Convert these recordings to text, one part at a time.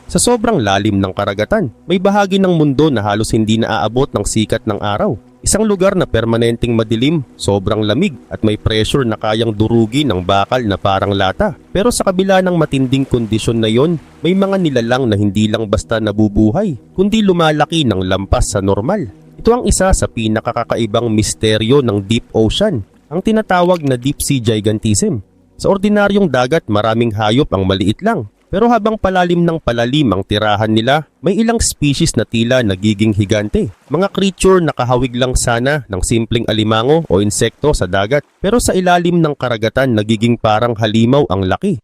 Sa sobrang lalim ng karagatan, may bahagi ng mundo na halos hindi naaabot ng sikat ng araw. Isang lugar na permanenteng madilim, sobrang lamig at may pressure na kayang durugin ng bakal na parang lata. Pero sa kabila ng matinding kondisyon na yon, may mga nilalang na hindi lang basta nabubuhay, kundi lumalaki ng lampas sa normal. Ito ang isa sa pinakakakaibang misteryo ng deep ocean, ang tinatawag na deep sea gigantism. Sa ordinaryong dagat, maraming hayop ang maliit lang. Pero habang palalim ng palalim ang tirahan nila, may ilang species na tila nagiging higante. Mga creature na kahawig lang sana ng simpleng alimango o insekto sa dagat. Pero sa ilalim ng karagatan nagiging parang halimaw ang laki.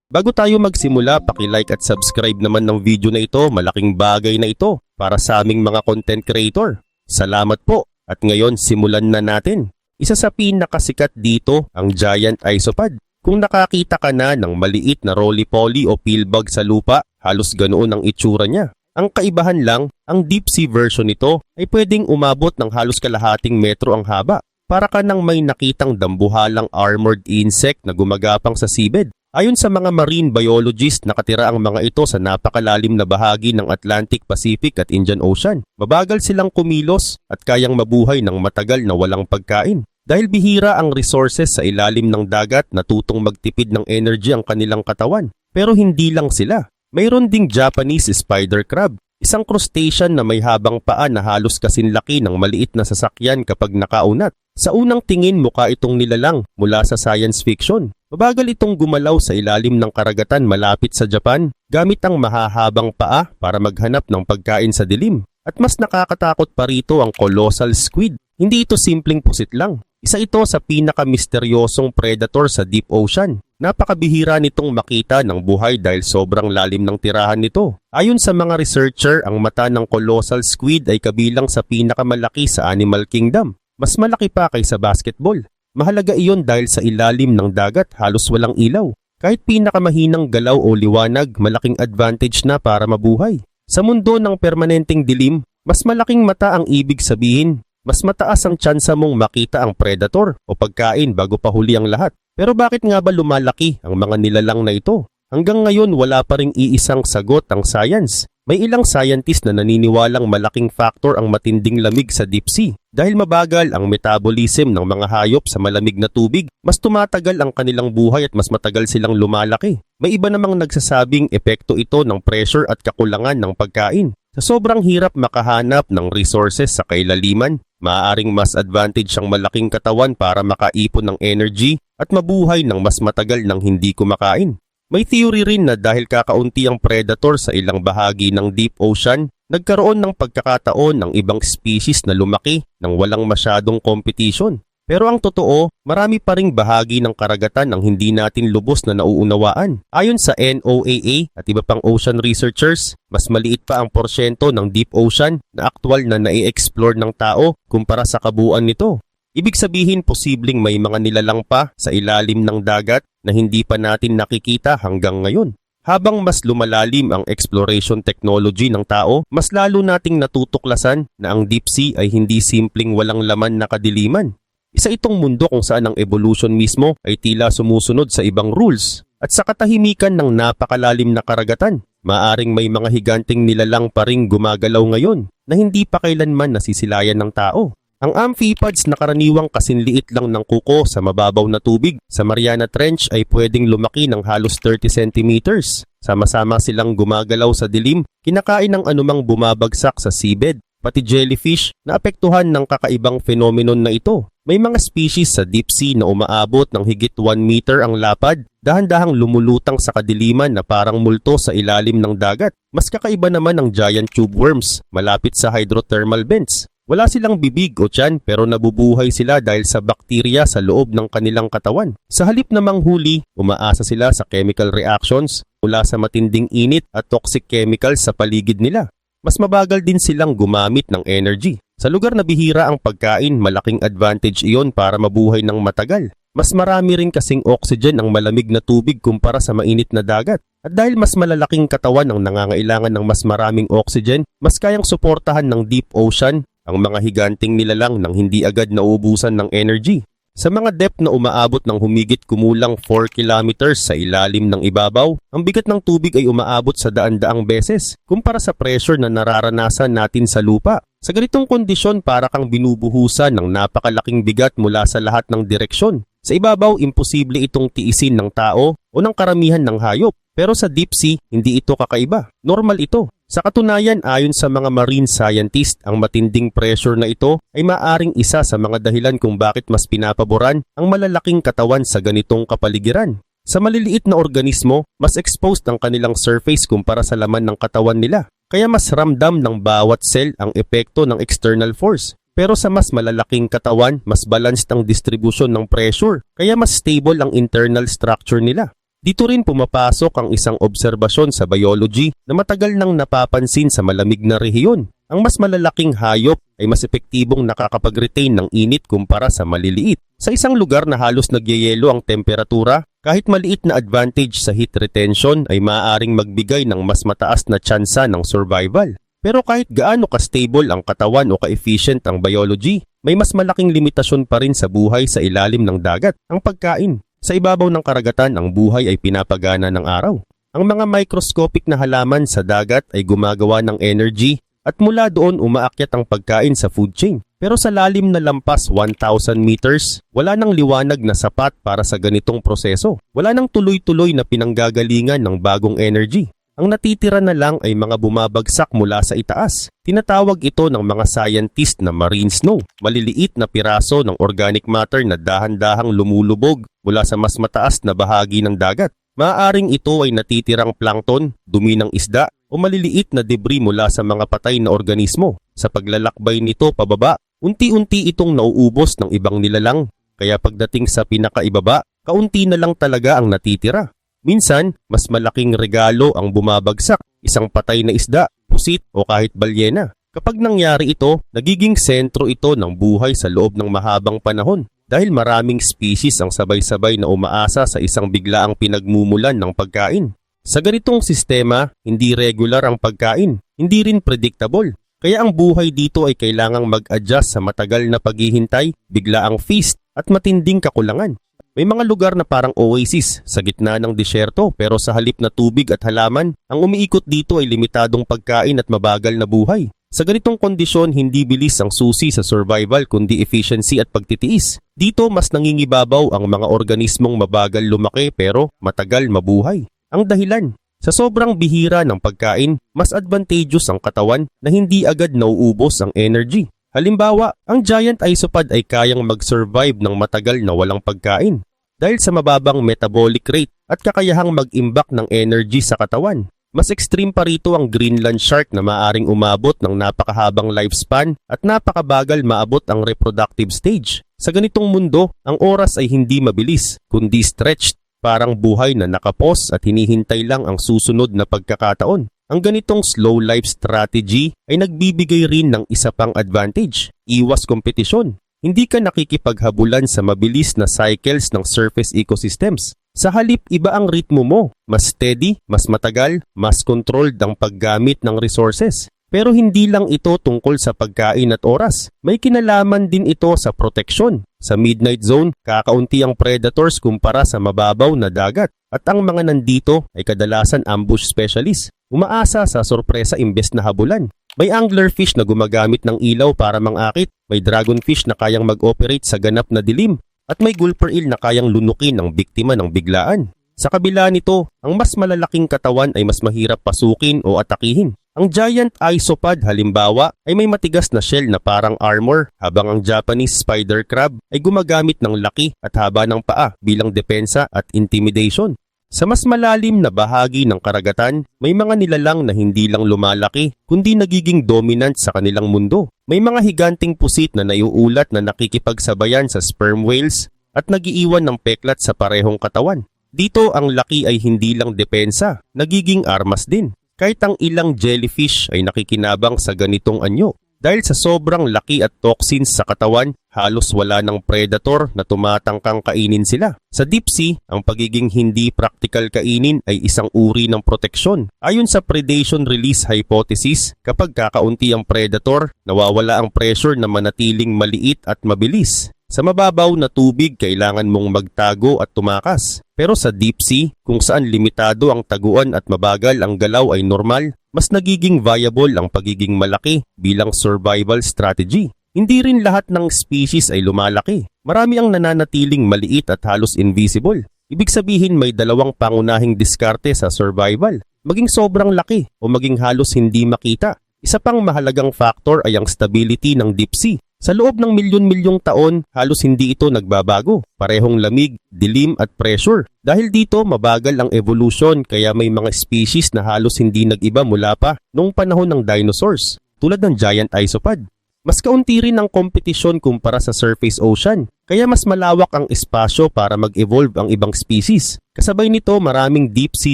Bago tayo magsimula, paki-like at subscribe naman ng video na ito. Malaking bagay na ito para sa aming mga content creator. Salamat po at ngayon simulan na natin. Isa sa pinakasikat dito ang giant isopod. Kung nakakita ka na ng maliit na roly-poly o pillbug sa lupa, halos ganoon ang itsura niya. Ang kaibahan lang, ang deep sea version nito ay pwedeng umabot ng halos kalahating metro ang haba. Para ka nang may nakitang dambuhalang armored insect na gumagapang sa seabed. Ayon sa mga marine biologists, nakatira ang mga ito sa napakalalim na bahagi ng Atlantic, Pacific at Indian Ocean. Mabagal silang kumilos at kayang mabuhay ng matagal na walang pagkain. Dahil bihira ang resources sa ilalim ng dagat, natutong magtipid ng energy ang kanilang katawan. Pero hindi lang sila. Mayroon ding Japanese spider crab, isang crustacean na may habang paa na halos kasinlaki ng maliit na sasakyan kapag nakaunat. Sa unang tingin, mukha itong nilalang mula sa science fiction. Mabagal itong gumalaw sa ilalim ng karagatan malapit sa Japan gamit ang mahahabang paa para maghanap ng pagkain sa dilim. At mas nakakatakot pa rito ang colossal squid. Hindi ito simpleng pusit lang. Isa ito sa pinaka-misteryosong predator sa deep ocean. Napakabihira nitong makita ng buhay dahil sobrang lalim ng tirahan nito. Ayon sa mga researcher, ang mata ng colossal squid ay kabilang sa pinakamalaki sa animal kingdom. Mas malaki pa kaysa basketball. Mahalaga iyon dahil sa ilalim ng dagat halos walang ilaw. Kahit pinakamahinang galaw o liwanag, malaking advantage na para mabuhay. Sa mundo ng permanenteng dilim, mas malaking mata ang ibig sabihin. Mas mataas ang tsansa mong makita ang predator o pagkain bago pa huli ang lahat. Pero bakit nga ba lumalaki ang mga nilalang na ito? Hanggang ngayon wala pa ring iisang sagot ang science. May ilang scientist na naniniwalang malaking factor ang matinding lamig sa deep sea. Dahil mabagal ang metabolism ng mga hayop sa malamig na tubig, mas tumatagal ang kanilang buhay at mas matagal silang lumalaki. May iba namang nagsasabing epekto ito ng pressure at kakulangan ng pagkain. Sa sobrang hirap makahanap ng resources sa kailaliman, maaaring mas advantage ang malaking katawan para makaipon ng energy at mabuhay ng mas matagal nang hindi kumakain. May theory rin na dahil kakaunti ang predator sa ilang bahagi ng deep ocean, nagkaroon ng pagkakataon ng ibang species na lumaki nang walang masyadong competition. Pero ang totoo, marami pa ring bahagi ng karagatan ang hindi natin lubos na nauunawaan. Ayon sa NOAA at iba pang ocean researchers, mas maliit pa ang porsyento ng deep ocean na aktwal na nai-explore ng tao kumpara sa kabuuan nito. Ibig sabihin, posibleng may mga nilalang pa sa ilalim ng dagat na hindi pa natin nakikita hanggang ngayon. Habang mas lumalalim ang exploration technology ng tao, mas lalo nating natutuklasan na ang deep sea ay hindi simpleng walang laman na kadiliman. Isa itong mundo kung saan ang evolution mismo ay tila sumusunod sa ibang rules. At sa katahimikan ng napakalalim na karagatan, maaring may mga higanting nilalang pa ring gumagalaw ngayon na hindi pa kailanman nasisilayan ng tao. Ang amphipods na karaniwang kasinliit lang ng kuko sa mababaw na tubig sa Mariana Trench ay pwedeng lumaki ng halos 30 centimeters. Sama-sama silang gumagalaw sa dilim, kinakain ng anumang bumabagsak sa seabed, pati jellyfish na apektuhan ng kakaibang phenomenon na ito. May mga species sa deep sea na umaabot ng higit 1 meter ang lapad, dahan-dahang lumulutang sa kadiliman na parang multo sa ilalim ng dagat. Mas kakaiba naman ang giant tube worms malapit sa hydrothermal vents. Wala silang bibig o tiyan pero nabubuhay sila dahil sa bakterya sa loob ng kanilang katawan. Sa halip na manghuli, umaasa sila sa chemical reactions mula sa matinding init at toxic chemicals sa paligid nila. Mas mabagal din silang gumamit ng energy. Sa lugar na bihira ang pagkain, malaking advantage iyon para mabuhay ng matagal. Mas marami rin kasing oxygen ang malamig na tubig kumpara sa mainit na dagat. At dahil mas malalaking katawan ang nangangailangan ng mas maraming oxygen, mas kayang suportahan ng deep ocean ang mga higanting nilalang nang hindi agad nauubusan ng energy. Sa mga depth na umaabot ng humigit kumulang 4 kilometers sa ilalim ng ibabaw, ang bigat ng tubig ay umaabot sa daan-daang beses kumpara sa pressure na nararanasan natin sa lupa. Sa ganitong kondisyon, para kang binubuhusan ng napakalaking bigat mula sa lahat ng direksyon. Sa ibabaw, imposible itong tiisin ng tao o ng karamihan ng hayop. Pero sa deep sea, hindi ito kakaiba. Normal ito. Sa katunayan, ayon sa mga marine scientist, ang matinding pressure na ito ay maaring isa sa mga dahilan kung bakit mas pinapaboran ang malalaking katawan sa ganitong kapaligiran. Sa maliliit na organismo, mas exposed ang kanilang surface kumpara sa laman ng katawan nila. Kaya mas ramdam ng bawat cell ang epekto ng external force. Pero sa mas malalaking katawan, mas balanced ang distribution ng pressure, kaya mas stable ang internal structure nila. Dito rin pumapasok ang isang obserbasyon sa biology na matagal nang napapansin sa malamig na rehiyon. Ang mas malalaking hayop ay mas epektibong nakakapag-retain ng init kumpara sa maliliit. Sa isang lugar na halos nagyayelo ang temperatura, kahit maliit na advantage sa heat retention ay maaaring magbigay ng mas mataas na tsansa ng survival. Pero kahit gaano ka-stable ang katawan o ka-efficient ang biology, may mas malaking limitasyon pa rin sa buhay sa ilalim ng dagat, ang pagkain. Sa ibabaw ng karagatan, ang buhay ay pinapagana ng araw. Ang mga microscopic na halaman sa dagat ay gumagawa ng energy at mula doon umaakyat ang pagkain sa food chain. Pero sa lalim na lampas 1,000 meters, wala nang liwanag na sapat para sa ganitong proseso. Wala nang tuloy-tuloy na pinanggagalingan ng bagong energy. Ang natitira na lang ay mga bumabagsak mula sa itaas. Tinatawag ito ng mga scientist na marine snow, maliliit na piraso ng organic matter na dahan-dahang lumulubog mula sa mas mataas na bahagi ng dagat. Maaaring ito ay natitirang plankton, dumi ng isda, o maliliit na debris mula sa mga patay na organismo. Sa paglalakbay nito pababa, unti-unti itong nauubos ng ibang nilalang, kaya pagdating sa pinakaibaba, kaunti na lang talaga ang natitira. Minsan, mas malaking regalo ang bumabagsak, isang patay na isda, pusit o kahit balyena. Kapag nangyari ito, nagiging sentro ito ng buhay sa loob ng mahabang panahon dahil maraming species ang sabay-sabay na umaasa sa isang biglaang pinagmumulan ng pagkain. Sa ganitong sistema, hindi regular ang pagkain, hindi rin predictable. Kaya ang buhay dito ay kailangang mag-adjust sa matagal na paghihintay, biglaang feast at matinding kakulangan. May mga lugar na parang oasis sa gitna ng disyerto pero sa halip na tubig at halaman, ang umiikot dito ay limitadong pagkain at mabagal na buhay. Sa ganitong kondisyon, hindi bilis ang susi sa survival kundi efficiency at pagtitiis. Dito mas nangingibabaw ang mga organismong mabagal lumaki pero matagal mabuhay. Ang dahilan, sa sobrang bihira ng pagkain, mas advantageous ang katawan na hindi agad nauubos ang energy. Halimbawa, ang giant isopod ay kayang mag-survive ng matagal na walang pagkain dahil sa mababang metabolic rate at kakayahang mag-imbak ng energy sa katawan. Mas extreme pa rito ang Greenland shark na maaring umabot ng napakahabang lifespan at napakabagal maabot ang reproductive stage. Sa ganitong mundo, ang oras ay hindi mabilis kundi stretched, parang buhay na nakapos at hinihintay lang ang susunod na pagkakataon. Ang ganitong slow life strategy ay nagbibigay rin ng isa pang advantage, iwas kompetisyon. Hindi ka nakikipaghabulan sa mabilis na cycles ng surface ecosystems. Sa halip, iba ang ritmo mo, mas steady, mas matagal, mas controlled ang paggamit ng resources. Pero hindi lang ito tungkol sa pagkain at oras. May kinalaman din ito sa proteksyon. Sa midnight zone, kakaunti ang predators kumpara sa mababaw na dagat. At ang mga nandito ay kadalasan ambush specialist. Umaasa sa sorpresa imbes na habulan. May anglerfish na gumagamit ng ilaw para mangakit. May dragonfish na kayang mag-operate sa ganap na dilim. At may gulper eel na kayang lunukin ang biktima ng biglaan. Sa kabila nito, ang mas malalaking katawan ay mas mahirap pasukin o atakihin. Ang giant isopod halimbawa ay may matigas na shell na parang armor habang ang Japanese spider crab ay gumagamit ng laki at haba ng paa bilang depensa at intimidation. Sa mas malalim na bahagi ng karagatan, may mga nilalang na hindi lang lumalaki kundi nagiging dominant sa kanilang mundo. May mga higanting pusit na naiuulat na nakikipagsabayan sa sperm whales at nagiiwan ng peklat sa parehong katawan. Dito ang laki ay hindi lang depensa, nagiging armas din. Kahit ang ilang jellyfish ay nakikinabang sa ganitong anyo. Dahil sa sobrang laki at toxins sa katawan, halos wala ng predator na tumatangkang kainin sila. Sa deep sea, ang pagiging hindi practical kainin ay isang uri ng proteksyon. Ayon sa predation release hypothesis, kapag kakaunti ang predator, nawawala ang pressure na manatiling maliit at mabilis. Sa mababaw na tubig, kailangan mong magtago at tumakas. Pero sa deep sea, kung saan limitado ang taguan at mabagal ang galaw ay normal, mas nagiging viable ang pagiging malaki bilang survival strategy. Hindi rin lahat ng species ay lumalaki. Marami ang nananatiling maliit at halos invisible. Ibig sabihin may dalawang pangunahing diskarte sa survival. Maging sobrang laki o maging halos hindi makita. Isa pang mahalagang factor ay ang stability ng deep sea. Sa loob ng milyon-milyong taon, halos hindi ito nagbabago. Parehong lamig, dilim at pressure. Dahil dito, mabagal ang evolution kaya may mga species na halos hindi nag-iba mula pa noong panahon ng dinosaurs, tulad ng giant isopod. Mas kaunti rin ang kompetisyon kumpara sa surface ocean, kaya mas malawak ang espasyo para mag-evolve ang ibang species. Kasabay nito, maraming deep sea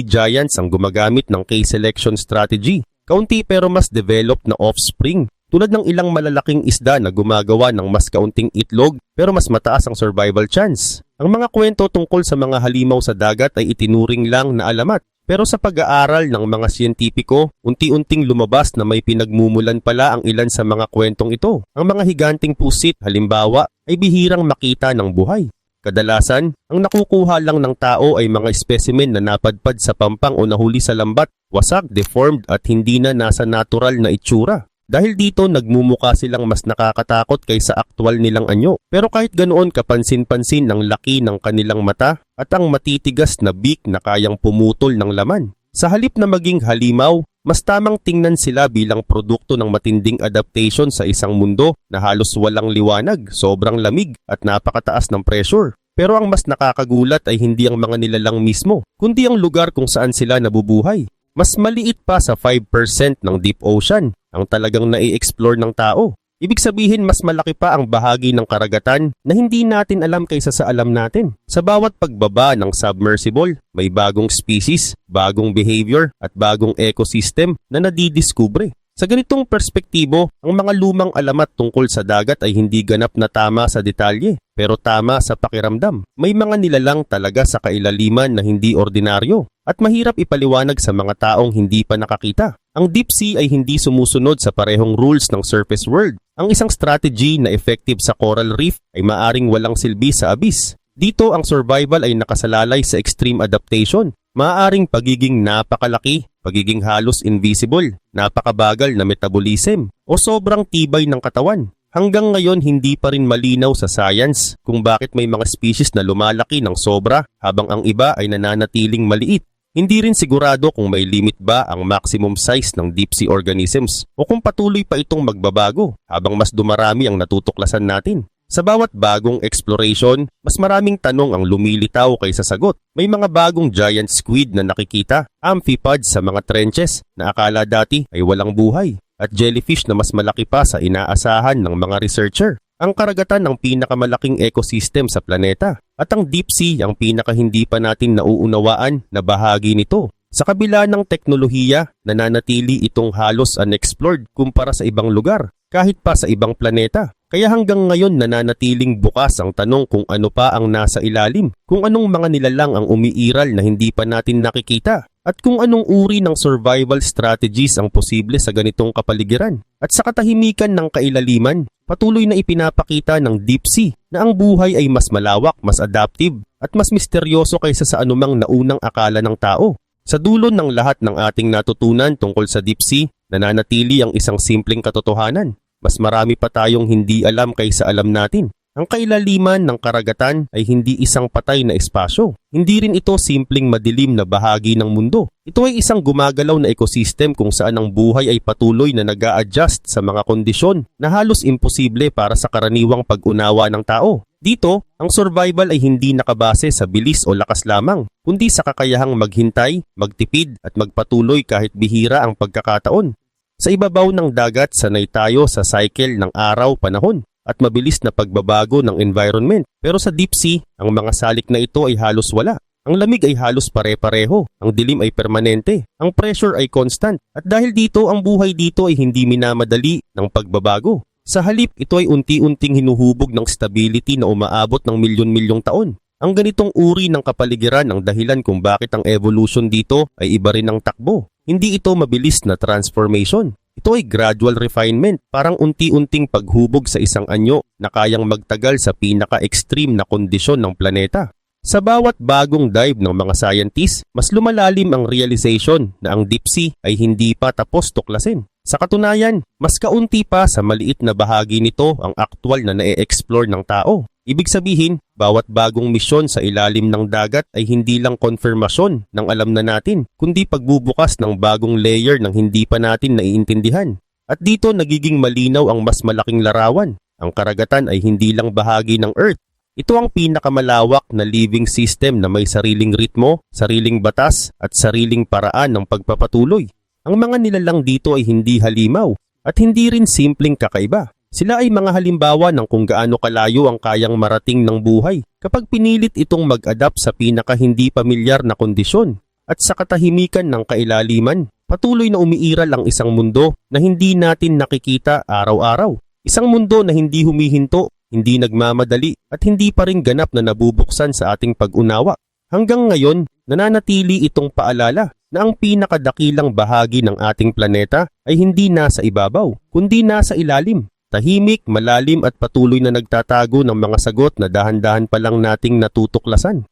giants ang gumagamit ng K-selection strategy. Kaunti pero mas developed na offspring. Tulad ng ilang malalaking isda na gumagawa ng mas kaunting itlog pero mas mataas ang survival chance. Ang mga kwento tungkol sa mga halimaw sa dagat ay itinuring lang na alamat. Pero sa pag-aaral ng mga siyentipiko, unti-unting lumabas na may pinagmumulan pala ang ilan sa mga kwentong ito. Ang mga higanting pusit, halimbawa, ay bihirang makita ng buhay. Kadalasan, ang nakukuha lang ng tao ay mga specimen na napadpad sa pampang o nahuli sa lambat, wasak, deformed at hindi na nasa natural na itsura. Dahil dito nagmumuka silang mas nakakatakot kaysa aktwal nilang anyo. Pero kahit ganoon kapansin-pansin ang laki ng kanilang mata at ang matitigas na beak na kayang pumutol ng laman. Sa halip na maging halimaw, mas tamang tingnan sila bilang produkto ng matinding adaptation sa isang mundo na halos walang liwanag, sobrang lamig at napakataas ng pressure. Pero ang mas nakakagulat ay hindi ang mga nilalang mismo, kundi ang lugar kung saan sila nabubuhay. Mas maliit pa sa 5% ng deep ocean ang talagang nai-explore ng tao. Ibig sabihin mas malaki pa ang bahagi ng karagatan na hindi natin alam kaysa sa alam natin. Sa bawat pagbaba ng submersible, may bagong species, bagong behavior at bagong ecosystem na nadidiskubre. Sa ganitong perspektibo, ang mga lumang alamat tungkol sa dagat ay hindi ganap na tama sa detalye, pero tama sa pakiramdam. May mga nilalang talaga sa kailaliman na hindi ordinaryo at mahirap ipaliwanag sa mga taong hindi pa nakakita. Ang deep sea ay hindi sumusunod sa parehong rules ng surface world. Ang isang strategy na effective sa coral reef ay maaring walang silbi sa abyss. Dito ang survival ay nakasalalay sa extreme adaptation. Maaaring pagiging napakalaki, pagiging halos invisible, napakabagal na metabolism, o sobrang tibay ng katawan. Hanggang ngayon hindi pa rin malinaw sa science kung bakit may mga species na lumalaki ng sobra habang ang iba ay nananatiling maliit. Hindi rin sigurado kung may limit ba ang maximum size ng deep sea organisms o kung patuloy pa itong magbabago habang mas dumarami ang natutuklasan natin. Sa bawat bagong exploration, mas maraming tanong ang lumilitaw kaysa sagot. May mga bagong giant squid na nakikita, amphipods sa mga trenches na akala dati ay walang buhay, at jellyfish na mas malaki pa sa inaasahan ng mga researcher. Ang karagatan ang pinakamalaking ecosystem sa planeta, at ang deep sea ang pinaka hindi pa natin nauunawaan na bahagi nito. Sa kabila ng teknolohiya, nananatili itong halos unexplored kumpara sa ibang lugar, kahit pa sa ibang planeta. Kaya hanggang ngayon nananatiling bukas ang tanong kung ano pa ang nasa ilalim, kung anong mga nilalang ang umiiral na hindi pa natin nakikita, at kung anong uri ng survival strategies ang posible sa ganitong kapaligiran. At sa katahimikan ng kailaliman, patuloy na ipinapakita ng deep sea na ang buhay ay mas malawak, mas adaptive, at mas misteryoso kaysa sa anumang naunang akala ng tao. Sa dulo ng lahat ng ating natutunan tungkol sa deep sea, nananatili ang isang simpleng katotohanan. Mas marami pa tayong hindi alam kaysa alam natin. Ang kailaliman ng karagatan ay hindi isang patay na espasyo. Hindi rin ito simpleng madilim na bahagi ng mundo. Ito ay isang gumagalaw na ecosystem kung saan ang buhay ay patuloy na nag-a-adjust sa mga kondisyon na halos imposible para sa karaniwang pag-unawa ng tao. Dito, ang survival ay hindi nakabase sa bilis o lakas lamang, kundi sa kakayahang maghintay, magtipid at magpatuloy kahit bihira ang pagkakataon. Sa ibabaw ng dagat, sanay tayo sa cycle ng araw, panahon at mabilis na pagbabago ng environment. Pero sa deep sea, ang mga salik na ito ay halos wala. Ang lamig ay halos pare-pareho, ang dilim ay permanente, ang pressure ay constant. At dahil dito, ang buhay dito ay hindi minamadali ng pagbabago. Sa halip, ito ay unti-unting hinuhubog ng stability na umaabot ng milyon-milyong taon. Ang ganitong uri ng kapaligiran ang dahilan kung bakit ang evolution dito ay iba rin ang takbo. Hindi ito mabilis na transformation. Ito ay gradual refinement, parang unti-unting paghubog sa isang anyo na kayang magtagal sa pinaka-extreme na kondisyon ng planeta. Sa bawat bagong dive ng mga scientists, mas lumalalim ang realization na ang deep sea ay hindi pa tapos tuklasin. Sa katunayan, mas kaunti pa sa maliit na bahagi nito ang aktwal na na-e-explore ng tao. Ibig sabihin, bawat bagong misyon sa ilalim ng dagat ay hindi lang konfirmasyon ng alam na natin, kundi pagbubukas ng bagong layer ng hindi pa natin naiintindihan. At dito nagiging malinaw ang mas malaking larawan. Ang karagatan ay hindi lang bahagi ng Earth. Ito ang pinakamalawak na living system na may sariling ritmo, sariling batas at sariling paraan ng pagpapatuloy. Ang mga nilalang dito ay hindi halimaw at hindi rin simpleng kakaiba. Sila ay mga halimbawa ng kung gaano kalayo ang kayang marating ng buhay kapag pinilit itong mag-adapt sa pinaka hindi pamilyar na kondisyon. At sa katahimikan ng kailaliman, patuloy na umiiral ang isang mundo na hindi natin nakikita araw-araw. Isang mundo na hindi humihinto, hindi nagmamadali at hindi pa rin ganap na nabubuksan sa ating pag-unawa. Hanggang ngayon, nananatili itong paalala na ang pinakadakilang bahagi ng ating planeta ay hindi nasa ibabaw, kundi nasa ilalim. Tahimik, malalim at patuloy na nagtatago ng mga sagot na dahan-dahan pa lang nating natutuklasan.